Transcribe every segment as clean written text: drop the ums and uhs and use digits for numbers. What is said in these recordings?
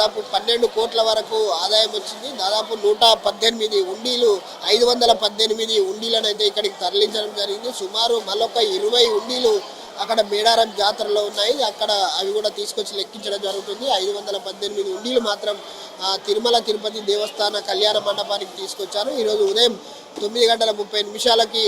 దాదాపు 12 కోట్ల వరకు ఆదాయం వచ్చింది. దాదాపు 118 ఉండీలు 518 ఉండీలను అయితే ఇక్కడికి తరలించడం జరిగింది. సుమారు మళ్ళొక 20 ఉండీలు అక్కడ మేడారం జాతరలో ఉన్నాయి. అక్కడ అవి కూడా తీసుకొచ్చి లెక్కించడం జరుగుతుంది. 518 ఉండీలు మాత్రం తిరుమల తిరుపతి దేవస్థాన కళ్యాణ మండపానికి తీసుకొచ్చారు. ఈరోజు ఉదయం 9:30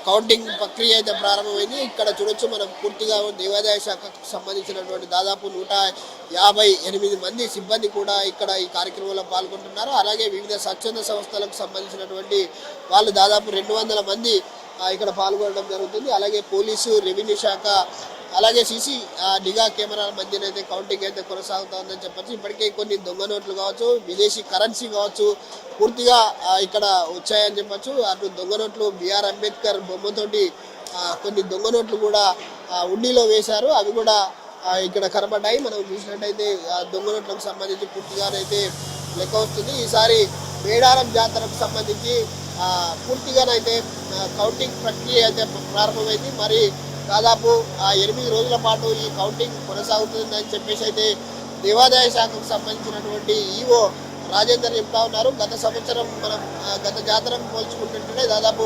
కౌంటింగ్ ప్రక్రియ అయితే ప్రారంభమైంది. ఇక్కడ చూడొచ్చు మనం పూర్తిగా దేవాదాయ శాఖకు సంబంధించినటువంటి దాదాపు 158 మంది సిబ్బంది కూడా ఇక్కడ ఈ కార్యక్రమంలో పాల్గొంటున్నారు. అలాగే వివిధ స్వచ్ఛంద సంస్థలకు సంబంధించినటువంటి వాళ్ళు దాదాపు 200 మంది ఇక్కడ పాల్గొనడం జరుగుతుంది. అలాగే పోలీసు, రెవెన్యూ శాఖ, అలాగే సీసీ నిఘా కెమెరాల మధ్యన అయితే కౌంటింగ్ అయితే కొనసాగుతుందని చెప్పచ్చు. ఇప్పటికే కొన్ని దొంగ నోట్లు కావచ్చు, విదేశీ కరెన్సీ కావచ్చు పూర్తిగా ఇక్కడ వచ్చాయని చెప్పచ్చు. అటు దొంగ నోట్లు బిఆర్ అంబేద్కర్ బొమ్మతోటి కొన్ని దొంగ నోట్లు కూడా ఉండీలో వేశారు. అవి కూడా ఇక్కడ కనబడ్డాయి. మనం చూసినట్టయితే దొంగ నోట్లకు సంబంధించి పూర్తిగానైతే లెక్క వస్తుంది. ఈసారి మేడారం జాతరకు సంబంధించి పూర్తిగానైతే కౌంటింగ్ ప్రక్రియ అయితే ప్రారంభమైంది. మరి దాదాపు 8 రోజుల పాటు ఈ కౌంటింగ్ కొనసాగుతుందని చెప్పేసి అయితే దేవాదాయ శాఖకు సంబంధించినటువంటి ఈవో రాజేందర్ చెప్తా ఉన్నారు. గత సంవత్సరం మనం గత జాతరకు పోల్చుకుంటుంటే దాదాపు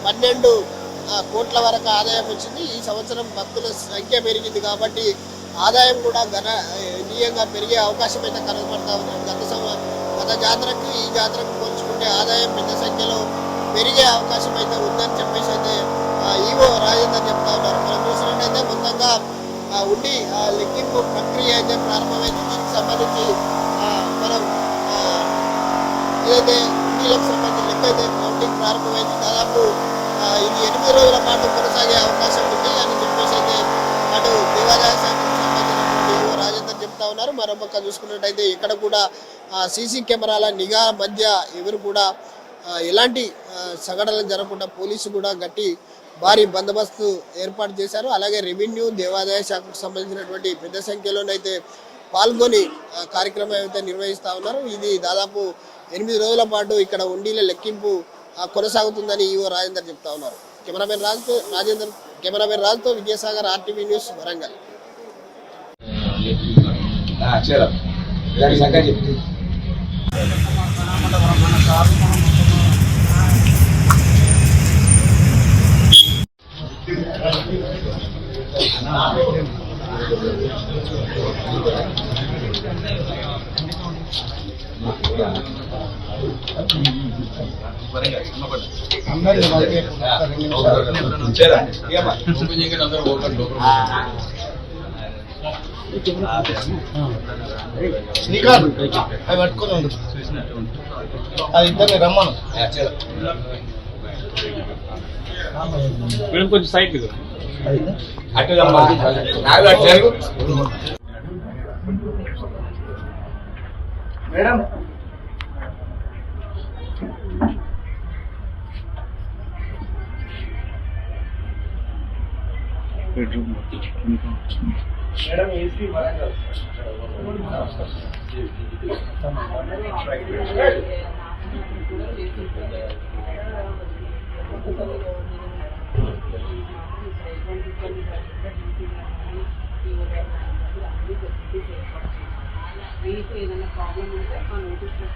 12 కోట్ల వరకు ఆదాయం వచ్చింది. ఈ సంవత్సరం భక్తుల సంఖ్య పెరిగింది కాబట్టి ఆదాయం కూడా గణనీయంగా పెరిగే అవకాశం అయితే కనబడతా ఉంది. గత జాతరకి ఈ జాతరకు పోల్చుకుంటే ఆదాయం పెద్ద సంఖ్యలో పెరిగే అవకాశం అయితే ఉందని చెప్పేసి అయితే ఈవో రాజేందర్ చెప్తా ఉన్నారు. మనం చూసినట్టయితే మొత్తంగా ఉండి లెక్కింపు ప్రక్రియ అయితే ప్రారంభమైంది. దీనికి సంబంధించి మనం ఏదైతే ఉండీలకు సంబంధించి లెక్క అయితే కౌంటింగ్ ప్రారంభమైంది. దాదాపు ఇది 8 రోజుల పాటు కొనసాగే అవకాశం ఉంది అని చెప్పేసి అయితే అటు దేవాదాయ శాఖకు సంబంధించినటువంటి ఈవో రాజేందర్ చెప్తా ఉన్నారు. మరో పక్క చూసుకున్నట్టయితే ఇక్కడ కూడా సీసీ కెమెరాల నిఘా మధ్య ఎవరు కూడా ఎలాంటి సంఘటనలు జరగకుండా పోలీసు కూడా భారీ బందోబస్తు ఏర్పాటు చేశారు. అలాగే రెవెన్యూ, దేవాదాయ శాఖకు సంబంధించినటువంటి పెద్ద సంఖ్యలోనైతే పాల్గొని కార్యక్రమం అయితే నిర్వహిస్తూ ఉన్నారు. ఇది దాదాపు 8 రోజుల పాటు ఇక్కడ ఉండీల లెక్కింపు కొనసాగుతుందని ఈవో రాజేందర్ చెప్తా ఉన్నారు. కెమెరామెన్ రాజుతో విజయసాగర్, ఆర్టీవీ న్యూస్, వరంగల్. శ్రీకాంత్ అవి పట్టుకొని ఉండు, అది ఇద్దరిని రమ్మను. మేడం కొంచెం side madam madam AC Warangal మీకు ఏదైనా ప్రాబ్లం ఉంటే మా నోటీస్లో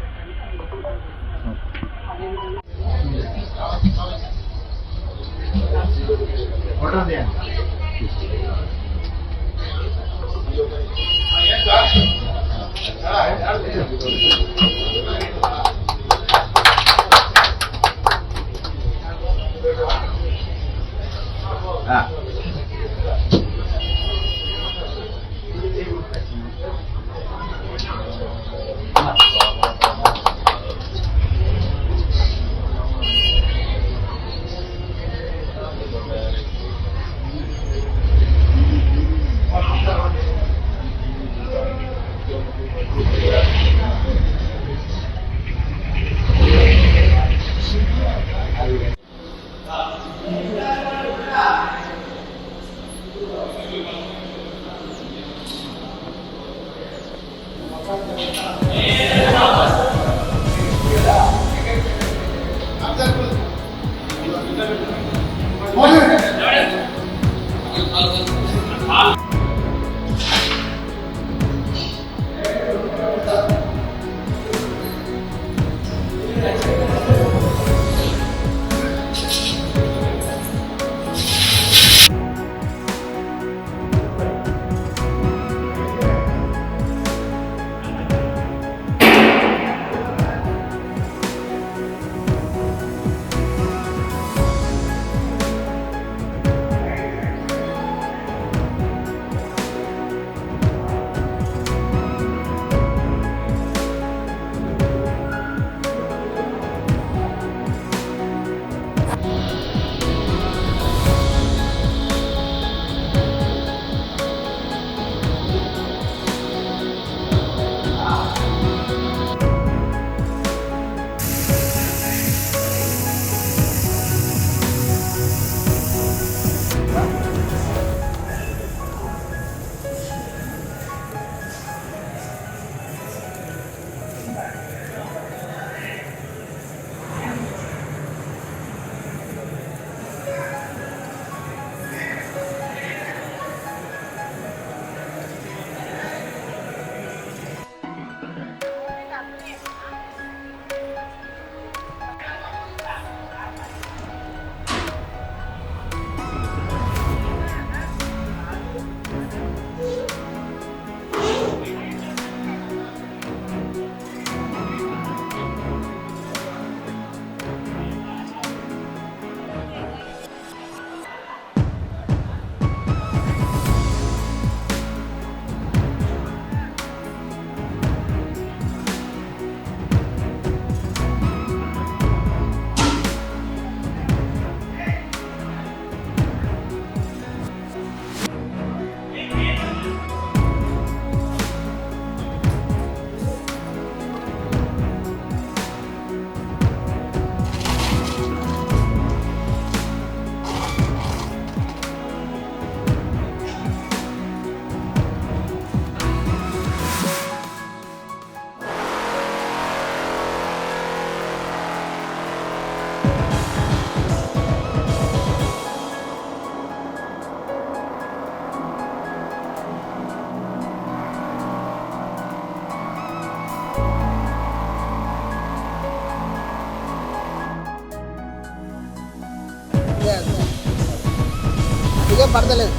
సరిగా పడతలేదు.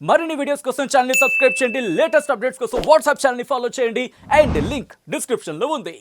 మరిన్ని వీడియోస్ కోసం ఛానల్ ని సబ్స్క్రైబ్ చేయండి. లేటెస్ట్ అప్డేట్స్ కోసం వాట్సాప్ ఛానల్ ని ఫాలో చేయండి. అండ్ లింక్ డిస్క్రిప్షన్ లో ఉంది.